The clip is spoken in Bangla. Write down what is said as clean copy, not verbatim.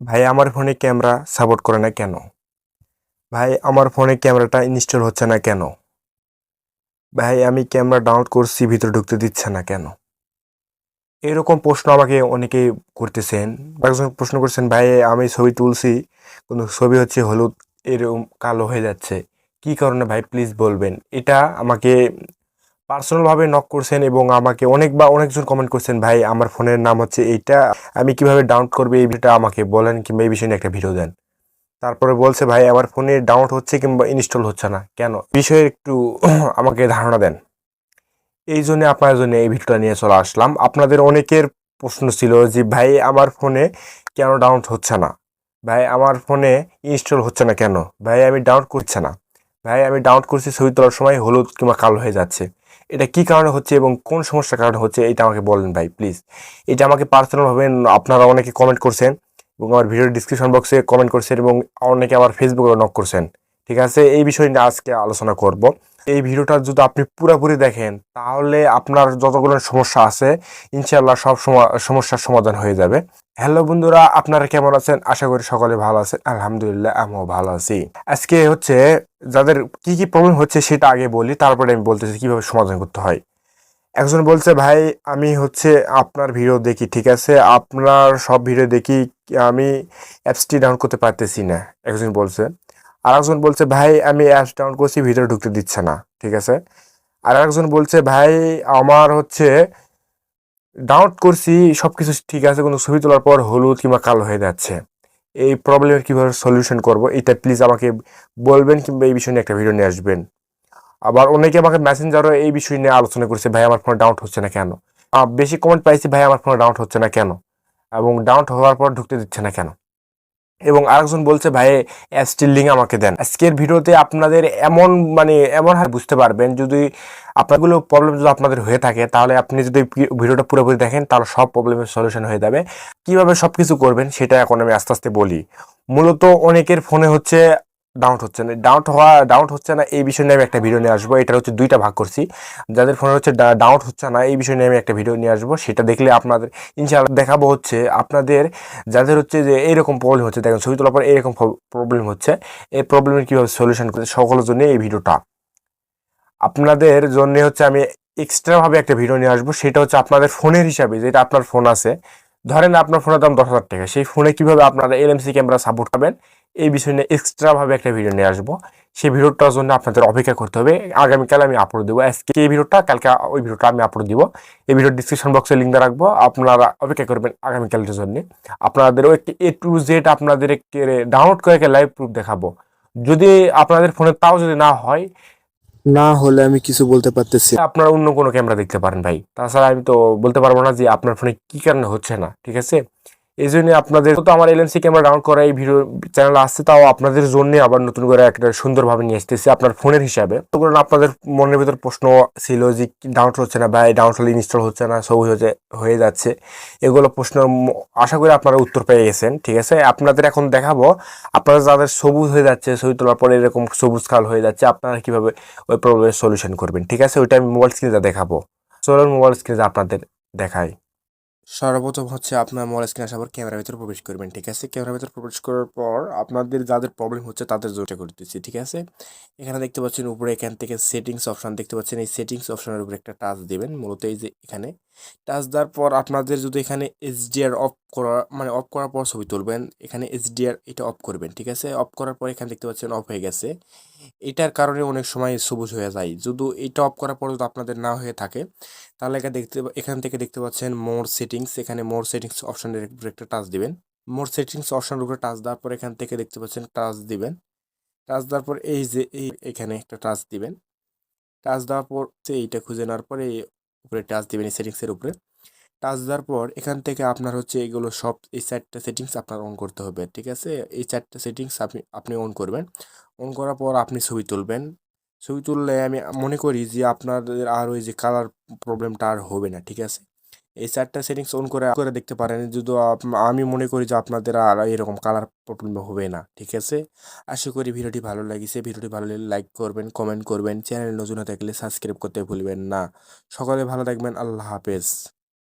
ভাই আমার ফোনে ক্যামেরা সাপোর্ট করে না কেন? ভাই আমার ফোনে ক্যামেরাটা ইনস্টল হচ্ছে না কেন? ভাই আমি ক্যামেরা ডাউনলোড করছি ভিতরে ঢুকতে দিচ্ছে না কেন? এরকম প্রশ্ন আমাকে অনেকেই করতেছেন। একজন প্রশ্ন করছেন, ভাই আমি ছবি তুলছি কিন্তু ছবি হচ্ছে হলুদ, এরকম কালো হয়ে যাচ্ছে, কি কারণে ভাই প্লিজ বলবেন। এটা আমাকে পার্সোনালভাবে নক করছেন এবং আমাকে অনেকজন কমেন্ট করছেন, ভাই আমার ফোনের নাম হচ্ছে এইটা, আমি কিভাবে ডাউনলোড করবো এই বিষয়টা আমাকে বলেন, কিংবা এই বিষয়ে নিয়ে একটা ভিডিও দেন। তারপরে বলছে, ভাই আমার ফোনে ডাউনলোড হচ্ছে কিংবা ইনস্টল হচ্ছে না কেন, বিষয়ে একটু আমাকে ধারণা দেন। এই জন্য আপনার জন্য এই ভিডিওটা নিয়ে চলে আসলাম। আপনাদের অনেকের প্রশ্ন ছিল যে, ভাই আমার ফোনে কেন ডাউনলোড হচ্ছে না, ভাই আমার ফোনে ইনস্টল হচ্ছে না কেন, ভাই আমি ডাউনলোড করছে না, ভাই আমি ডাউনলোড করছি ছবি তোলার সময় হলুদ কিংবা কালো হয়ে যাচ্ছে, এটা কি কারণে হচ্ছে এবং কোন সমস্যার কারণে হচ্ছে, এটা আমাকে বলেন ভাই প্লিজ। এটা আমাকে পার্সোনালভাবে আপনারা অনেকে কমেন্ট করছেন এবং আমার ভিডিওর ডিসক্রিপশন বক্সে কমেন্ট করছেন এবং অনেকে আমার ফেসবুকে নক করছেন। ঠিক আছে, এই বিষয় নিয়ে আজকে আলোচনা করব। এই ভিডিওটা যদি আপনি পুরোপুরি দেখেন তাহলে আপনার যতগুলো সমস্যা আছে ইনশাআল্লাহ সব সমস্যার সমাধান হয়ে যাবে। হ্যালো বন্ধুরা, আপনারা কেমন আছেন? আশা করি সকলে ভালো আছেন। আলহামদুলিল্লাহ, আমিও ভালো আছি। আজকে হচ্ছে যাদের কি কি প্রবলেম হচ্ছে সেটা আগে বলি, তারপরে আমি বলতেছি কিভাবে সমাধান করতে হয়। একজন বলছে, ভাই আমি হচ্ছে আপনার ভিডিও দেখি, ঠিক আছে, আপনার সব ভিডিও দেখি, আমি অ্যাপসটি ডাউনলোড করতে পারতেছি না, একজন বলছে। আর একজন বলছে, ভাই আমি অ্যাপস ডাউনলোড করছি ভিতরে ঢুকতে দিচ্ছে না, ঠিক আছে। আর একজন বলছে, ভাই আমার হচ্ছে ডাউনলোড করছি সব কিছু ঠিক আছে কিন্তু ছবি তোলার পর হলুদ কিংবা কালো হয়ে যাচ্ছে, এই প্রবলেমের কীভাবে সলিউশন করব এটা প্লিজ আমাকে বলবেন, কিংবা এই বিষয় নিয়ে একটা ভিডিও নিয়ে আসবেন। আবার অনেকে আমাকে মেসেঞ্জারও এই বিষয় নিয়ে আলোচনা করছে, ভাই আমার ফোনে ডাউনলোড হচ্ছে না কেন। বেশি কমেন্ট পাইছি, ভাই আমার ফোনে ডাউনলোড হচ্ছে না কেন, এবং ডাউনলোড হওয়ার পর ঢুকতে দিচ্ছে না কেন। এবং আরেকজন বলছে, ভাই অ্যাপসটির লিঙ্ক আমাকে দেন। আজকের ভিডিওতে আপনাদের এমন হারে বুঝতে পারবেন, যদি আপনারগুলো প্রবলেম যদি আপনাদের হয়ে থাকে তাহলে আপনি যদি ভিডিওটা পুরোপুরি দেখেন তাহলে সব প্রবলেমের সলিউশন হয়ে যাবে। কিভাবে সব কিছু করবেন সেটা এখন আমি আস্তে আস্তে বলি। মূলত অনেকের ফোনে হচ্ছে ডাউনলোড হচ্ছে না এই বিষয় নিয়ে আমি একটা ভিডিও নিয়ে আসবো। এটা হচ্ছে দুইটা ভাগ করছি। যাদের ফোনে হচ্ছে ডাউনলোড হচ্ছে না এই বিষয় নিয়ে আমি একটা ভিডিও নিয়ে আসবো, সেটা দেখলে আপনাদের ইনশাআল্লাহ দেখাবো হচ্ছে আপনাদের যাদের হচ্ছে যে এইরকম প্রবলেম হচ্ছে, দেখেন ছবি তোলার পর এরকম প্রবলেম হচ্ছে, এই প্রবলেমের কীভাবে সলিউশন করতে সকলের জন্য এই ভিডিওটা আপনাদের জন্য হচ্ছে। আমি এক্সট্রাভাবে একটা ভিডিও নিয়ে আসবো, সেটা হচ্ছে আপনাদের ফোনের হিসাবে, যেটা আপনার ফোন আছে, ধরেন আপনার ফোনের দাম 10,000 টাকা, সেই ফোনে কীভাবে আপনারা এলএমসি ক্যামেরা সাপোর্ট পাবেন এই বিষয় নিয়ে এক্সট্রাভাবে একটা ভিডিও নিয়ে আসবো। সেই ভিডিওটার জন্য আপনাদের অপেক্ষা করতে হবে। আগামীকাল আমি আপলোড দেবো, আজকে এই ভিডিওটা, কালকে ওই ভিডিওটা আমি আপলোড দিব। এই ভিডিওর ডিসক্রিপশন বক্সে লিঙ্ক দিয়ে রাখবো, আপনারা অপেক্ষা করবেন আগামীকালের জন্য। আপনাদের ওই এ টু জেড আপনাদের ডাউনলোড করে লাইভ প্রুফ দেখাবো। যদি আপনাদের ফোনে তাও যদি না হয়, না হলে আমি কিছু বলতে পারতেছি, আপনারা অন্য কোনো ক্যামেরা দেখতে পারেন ভাই, তাছাড়া আমি তো বলতে পারবো না যে আপনার ফোনে কি কারণে হচ্ছে না, ঠিক আছে। এই জন্য আপনাদের তো আমার এলএমসি ক্যামেরা ডাউনলোড করা এই ভিডিও চ্যানেল আসছে, তাও আপনাদের জন্য আবার নতুন করে একটা সুন্দরভাবে নিয়ে আসতেছি আপনার ফোনের হিসাবে। তো আপনাদের মনের ভিতর প্রশ্ন ছিল যে ডাউনলোড হচ্ছে না, বা ডাউনলোড হলে ইনস্টল হচ্ছে না, সব হয়ে যাচ্ছে, এগুলো প্রশ্ন আশা করি আপনারা উত্তর পেয়ে গেছেন, ঠিক আছে। আপনাদের এখন দেখাবো আপনারা যাদের সবুজ হয়ে যাচ্ছে, ছবি তোলার পরে এরকম সবুজ কাল হয়ে যাচ্ছে, আপনারা কিভাবে ওই প্রবলেমের সলিউশন করবেন, ঠিক আছে। ওইটা আমি মোবাইল স্ক্রিনে দেখাবো। চলুন মোবাইল স্ক্রিনে আপনাদের দেখাই। সর্বপ্রথম হচ্ছে আপনার মোবাইল স্ক্রিনে আসার পর ক্যামেরার ভিতরে প্রবেশ করবেন, ঠিক আছে। ক্যামেরার ভিতরে প্রবেশ করার পর আপনাদের যাদের প্রবলেম হচ্ছে তাদের জন্য করতেছি, ঠিক আছে। এখানে দেখতে পাচ্ছেন উপরে, এখান থেকে সেটিংস অপশন দেখতে পাচ্ছেন, এই সেটিংস অপশনের উপরে একটা টাচ দিবেন। মূলত এই যে এখানে টাচ দেওয়ার পর আপনাদের যদি এখানে এইচডিআর অফ করা অফ করার পর ছবি তুলবেন, এখানে এইচডিআর এটা অফ করবেন, ঠিক আছে। অফ করার পর এখানে দেখতে পাচ্ছেন অফ হয়ে গেছে। এটার কারণে অনেক সময় সবুজ হয়ে যায়। যদি এটা অফ করার পর যদি আপনাদের না হয়ে থাকে তাহলে এখান থেকে দেখতে পাচ্ছেন মোর সেটিংস, এখানে মোর সেটিংস অপশনের উপরে একটা টাচ দিবেন। মোর সেটিংস অপশনের উপরে টাচ দেওয়ার পর এখান থেকে দেখতে পাচ্ছেন টাচ দিবেন। টাচ দেওয়ার পর এই যে এখানে একটা টাচ দিবেন। টাচ দেওয়ার পর এইটা খুঁজে নেওয়ার পরে উপরে টাচ দিবেন, এই সেটিংসের উপরে টাচ দেওয়ার পর এখান থেকে আপনার হচ্ছে এগুলো সব, এই 4টা সেটিংস আপনার অন করতে হবে, ঠিক আছে। এই 4টা সেটিংস আপনি অন করবেন। অন করার পর আপনি ছবি তুলবেন। ছবি তুললে আমি মনে করি যে আপনাদের আর ওই যে কালার প্রবলেমটা আর হবে না, ঠিক আছে। এই 4টা সেটিংস অন করে দেখতে পারেন, যদি আমি মনে করি যে আপনাদের আর এরকম কালার প্রবলেম হবে না, ঠিক আছে। আশা করি ভিডিওটি ভালো লাগিছে। ভিডিওটি ভালো লাগলে লাইক করবেন, কমেন্ট করবেন, চ্যানেল নতুন হয়ে থাকলে সাবস্ক্রাইব করতে ভুলবেন না। সকলে ভালো থাকবেন, আল্লাহ হাফেজ।